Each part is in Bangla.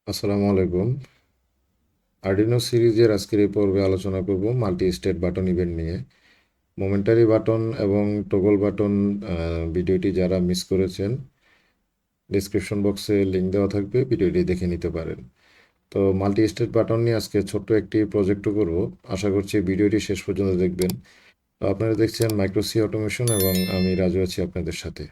আসসালামু আলাইকুম। আরডিনো সিরিজের আজকের এই পর্বে আলোচনা করব মাল্টি স্টেট বাটন ইভেন্ট নিয়ে। মোমেন্টারি বাটন এবং টগল বাটন ভিডিওটি যারা মিস করেছেন, ডেসক্রিপশন বক্সে লিঙ্ক দেওয়া থাকবে, ভিডিওটি দেখে নিতে পারেন। তো মাল্টি স্টেট বাটন নিয়ে আজকে ছোট্ট একটি প্রজেক্টও করব। আশা করছি ভিডিওটি শেষ পর্যন্ত দেখবেন। তো আপনারা দেখছেন মাইক্রোসি অটোমেশন এবং আমি রাজু আছি আপনাদের সাথে।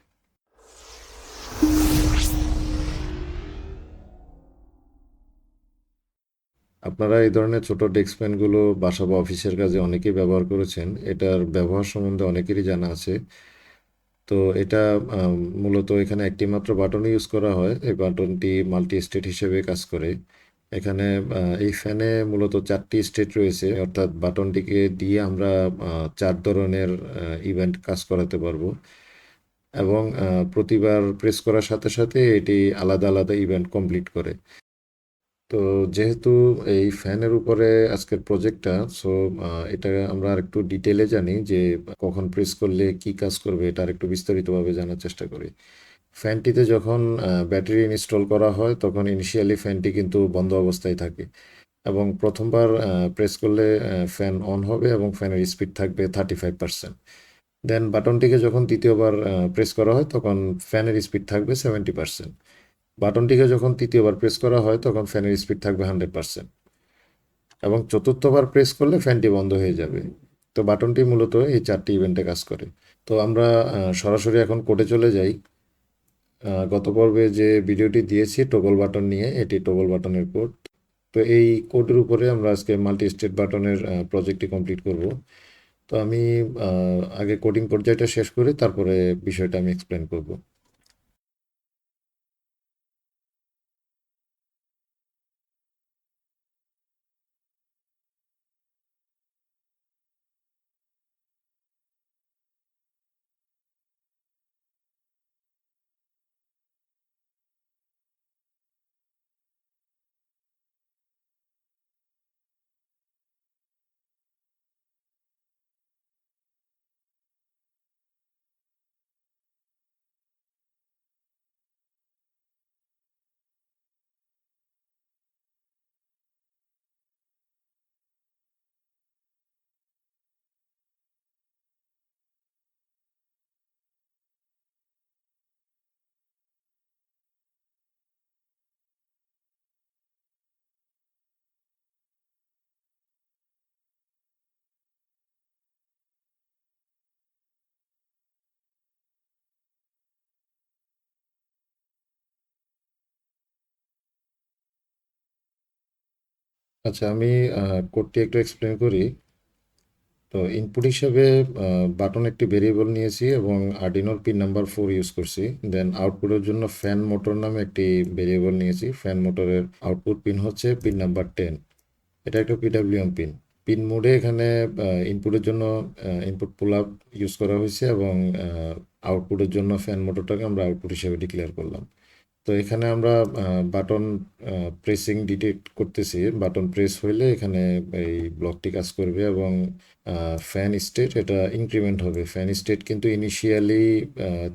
আপনারা এই ধরনের ছোট ডেস্ক প্যানগুলো বাসা বা অফিসের কাজে অনেকেই ব্যবহার করেছেন। এটার ব্যবহার সম্বন্ধে অনেকেরই জানা আছে। তো এটা মূলত এখানে একটি মাত্র বাটন ইউজ করা হয়। এই বাটনটি মাল্টি স্টেট হিসেবে কাজ করে। এখানে এই ফ্যানে মূলত 4টি স্টেট রয়েছে, অর্থাৎ বাটনটিকে দিয়ে আমরা 4 ধরনের ইভেন্ট কাজ করাতে পারবো এবং প্রতিবার প্রেস করার সাথে সাথে এটি আলাদা আলাদা ইভেন্ট কমপ্লিট করে। তো যেহেতু এই ফ্যানের উপরে আজকের প্রজেক্টটা, সো এটা আমরা আরেকটু ডিটেলে জানি যে কখন প্রেস করলে কি কাজ করবে, এটা আরেকটু বিস্তারিতভাবে জানার চেষ্টা করি। ফ্যানটিতে যখন ব্যাটারি ইনস্টল করা হয় তখন ইনিশিয়ালি ফ্যানটি কিন্তু বন্ধ অবস্থায় থাকে এবং প্রথমবার প্রেস করলে ফ্যান অন হবে এবং ফ্যানের স্পিড থাকবে 35%। দেন বাটনটিকে যখন দ্বিতীয়বার প্রেস করা হয় তখন ফ্যানের স্পিড থাকবে 70%। বাটনটিকে যখন তৃতীয়বার প্রেস করা হয় তখন ফ্যানের স্পিড থাকবে 100% এবং চতুর্থবার প্রেস করলে ফ্যানটি বন্ধ হয়ে যাবে। তো বাটনটি মূলত এই 4টি ইভেন্টে কাজ করে। তো আমরা সরাসরি এখন কোডে চলে যাই। গত পর্বে যে ভিডিওটি দিয়েছি টগল বাটন নিয়ে, এটি টগল বাটনের কোড। তো এই কোডের উপরে আমরা আজকে মাল্টি স্টেট বাটনের প্রজেক্টটি কমপ্লিট করব। তো আমি আগে কোডিং পর্যায়টা শেষ করে তারপরে বিষয়টা আমি এক্সপ্লেন করব। আচ্ছা, আমি কোডটি একটু এক্সপ্লেন করি। তো ইনপুট হিসেবে বাটন একটি ভেরিয়েবল নিয়েছি এবং আর্ডিনোর পিন নাম্বার 4 ইউজ করছি। দেন আউটপুটের জন্য ফ্যান মোটর নামে একটি ভেরিয়েবল নিয়েছি। ফ্যান মোটরের আউটপুট পিন হচ্ছে পিন নাম্বার 10। এটা একটা পিডাব্লিউএম পিন। পিন মোডে এখানে ইনপুটের জন্য ইনপুট পুল আপ ইউজ করা হয়েছে এবং আউটপুটের জন্য ফ্যান মোটরটাকে আমরা আউটপুট হিসেবে ডিক্লেয়ার করলাম। তো এখানে আমরা বাটন প্রেসিং ডিটেক্ট করতেছি। বাটন প্রেস হইলে এখানে এই ব্লকটি কাজ করবে এবং ফ্যান স্টেট এটা ইনক্রিমেন্ট হবে। ফ্যান স্টেট কিন্তু ইনিশিয়ালি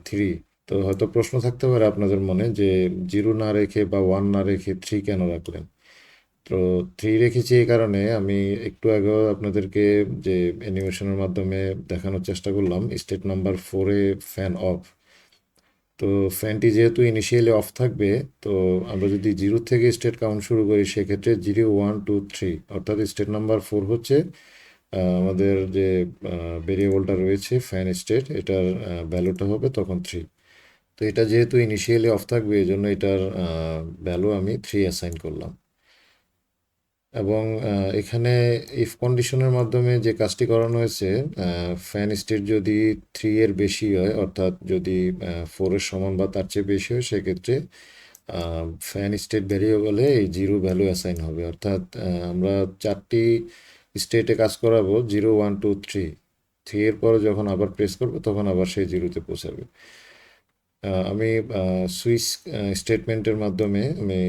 3। তো হয়তো প্রশ্ন থাকতে পারে আপনাদের মনে যে 0 না রেখে বা 1 না রেখে 3 কেন রাখলেন। তো 3 রেখেছি এই কারণে, আমি একটু আগেও আপনাদেরকে যে অ্যানিমেশনের মাধ্যমে দেখানোর চেষ্টা করলাম, স্টেট নাম্বার 4-এ ফ্যান অফ। তো ফ্যানটি যেহেতু ইনিশিয়ালি অফ থাকবে, তো আমরা যদি 0 থেকে স্টেট কাউন্ট শুরু করি সেক্ষেত্রে 0, 1, 2, 3, অর্থাৎ স্টেট নাম্বার 4 হচ্ছে আমাদের যে ভেরিয়েবলটা রয়েছে ফ্যান স্টেট, এটার ভ্যালুটা হবে তখন 3। তো এটা যেহেতু ইনিশিয়ালি অফ থাকবে এই জন্য এটার ভ্যালু আমি 3 অ্যাসাইন করলাম। এবং এখানে ইফ কন্ডিশনের মাধ্যমে যে কাজটি করানো হয়েছে, ফ্যান স্টেট যদি 3 এর বেশি হয়, অর্থাৎ যদি 4 এর সমান বা তার চেয়ে বেশি হয়, সেক্ষেত্রে ফ্যান স্টেট ভেরিয়েবলে এই 0 ভ্যালু অ্যাসাইন হবে। অর্থাৎ আমরা 4টি স্টেটে কাজ করাবো, 0, 1, 2, 3। 3 এর পরে যখন আবার প্রেস করবো তখন আবার সেই 0-তে পৌঁছাবে। আমি সুইচ স্টেটমেন্টের মাধ্যমে আমি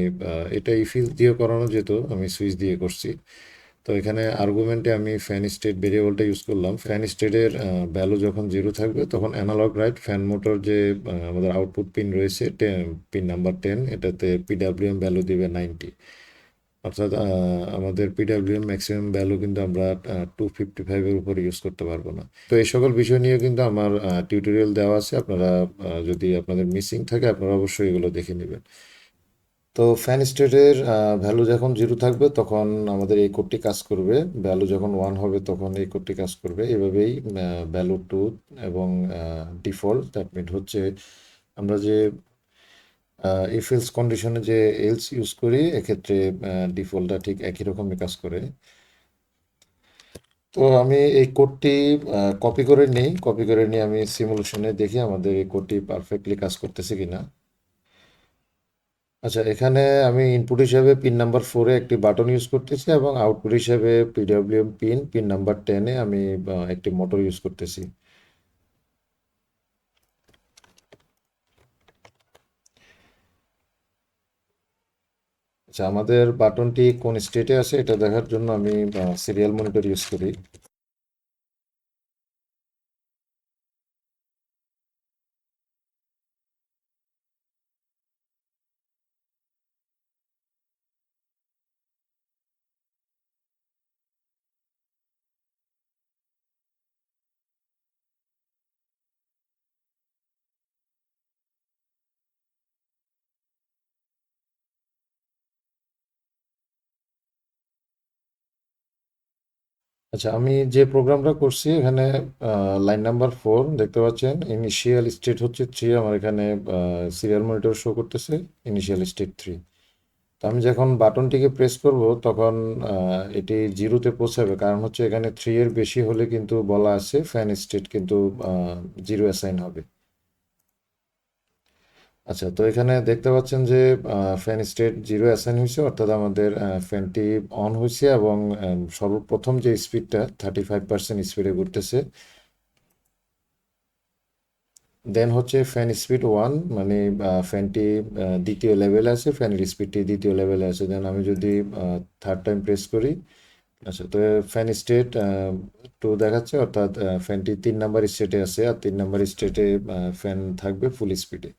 এটা ইফ ইলস দিয়ে করানো যেত, আমি সুইচ দিয়ে করছি। তো তো এখানে আর্গুমেন্টে আমি ফ্যান স্টেট ভেরিয়েবলটা ইউজ করলাম। ফ্যান স্টেটের ভ্যালু যখন জিরো থাকবে তখন অ্যানালগ রাইট ফ্যান মোটর যে আমাদের আউটপুট পিন রয়েছে পিন নাম্বার 10, এটাতে পিডাব্লিউএম ভ্যালু দিবে 90। অর্থাৎ আমাদের পিডাব্লিউএম ম্যাক্সিমাম ভ্যালু কিন্তু আমরা 255-এর উপরে ইউজ করতে পারবো না। তো এই সকল বিষয় নিয়ে কিন্তু আমার টিউটোরিয়াল দেওয়া আছে, আপনারা যদি আপনাদের মিসিং থাকে আপনারা অবশ্যই এগুলো দেখে নেবেন। তো ফ্যান স্টেটের ভ্যালু যখন জিরো থাকবে তখন আমাদের এই কোডটি কাজ করবে, ভ্যালু যখন ওয়ান হবে তখন এই কোডটি কাজ করবে। এভাবেই ভ্যালু টু এবং ডিফল্ট, দ্যাট মিন হচ্ছে আমরা যে ইফ এলস কন্ডিশনে যে এলস ইউজ করি এক্ষেত্রে ডিফল্টটা ঠিক একই রকমই কাজ করে। তো আমি এই কোডটি কপি করে নিই, কপি করে নিয়ে আমি সিমুলেশনে দেখি আমাদের এই কোডটি পারফেক্টলি কাজ করতেছে কিনা। আচ্ছা, এখানে আমি ইনপুট হিসাবে পিন নাম্বার 4-এ একটি বাটন ইউজ করতেছি এবং আউটপুট হিসাবে পিডব্লিউএম পিন নাম্বার 10-এ আমি একটি মোটর ইউজ করতেছি। আচ্ছা, আমাদের বাটনটি কোন স্টেটে আছে এটা দেখার জন্য আমি সিরিয়াল মনিটর ইউজ করি। আচ্ছা, আমি যে প্রোগ্রামটা করছি এখানে লাইন নাম্বার 4 দেখতে পাচ্ছেন, ইনিশিয়াল স্টেট হচ্ছে 3, আমার এখানে সিরিয়াল মনিটর শো করতেছে ইনিশিয়াল স্টেট 3। তো আমি যখন বাটনটিকে প্রেস করব তখন এটি জিরোতে পৌঁছাবে, কারণ হচ্ছে এখানে 3-এর বেশি হলে কিন্তু বলা আছে ফ্যান স্টেট কিন্তু জিরো অ্যাসাইন হবে। আচ্ছা, তো এখানে দেখতে পাচ্ছেন যে ফ্যান স্টেট জিরো অ্যাসাইন হয়েছে, অর্থাৎ আমাদের ফ্যানটি অন হয়েছে এবং সর্বপ্রথম যে স্পিডটা 35% স্পিডে ঘুরতেছে। দেন হচ্ছে ফ্যান স্পিড 1, মানে ফ্যানটি দ্বিতীয় লেভেলে আছে, ফ্যানের স্পিডটি দ্বিতীয় লেভেলে আছে। দেন আমি যদি থার্ড টাইম প্রেস করি, আচ্ছা, তো ফ্যান স্টেট 2 দেখাচ্ছে, অর্থাৎ ফ্যানটি 3 নাম্বার স্টেটে আছে আর 3 নাম্বার স্টেটে ফ্যান থাকবে ফুল স্পিডে।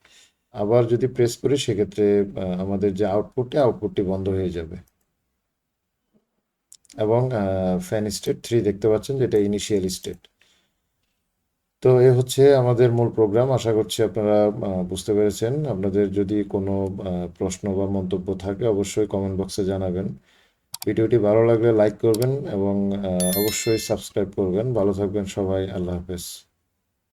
আবার যদি প্রেস করি সেক্ষেত্রে আমাদের যে আউটপুটটি বন্ধ হয়ে যাবে এবং ফ্যান স্টেট 3 দেখতে পাচ্ছেন যেটা ইনিশিয়াল স্টেট। তো এ হচ্ছে আমাদের মূল প্রোগ্রাম। আশা করছি আপনারা বুঝতে পেরেছেন। আপনাদের যদি কোনো প্রশ্ন বা মন্তব্য থাকে অবশ্যই কমেন্ট বক্সে জানাবেন। ভিডিওটি ভালো লাগলে লাইক করবেন এবং অবশ্যই সাবস্ক্রাইব করবেন। ভালো থাকবেন সবাই। আল্লাহ হাফেজ।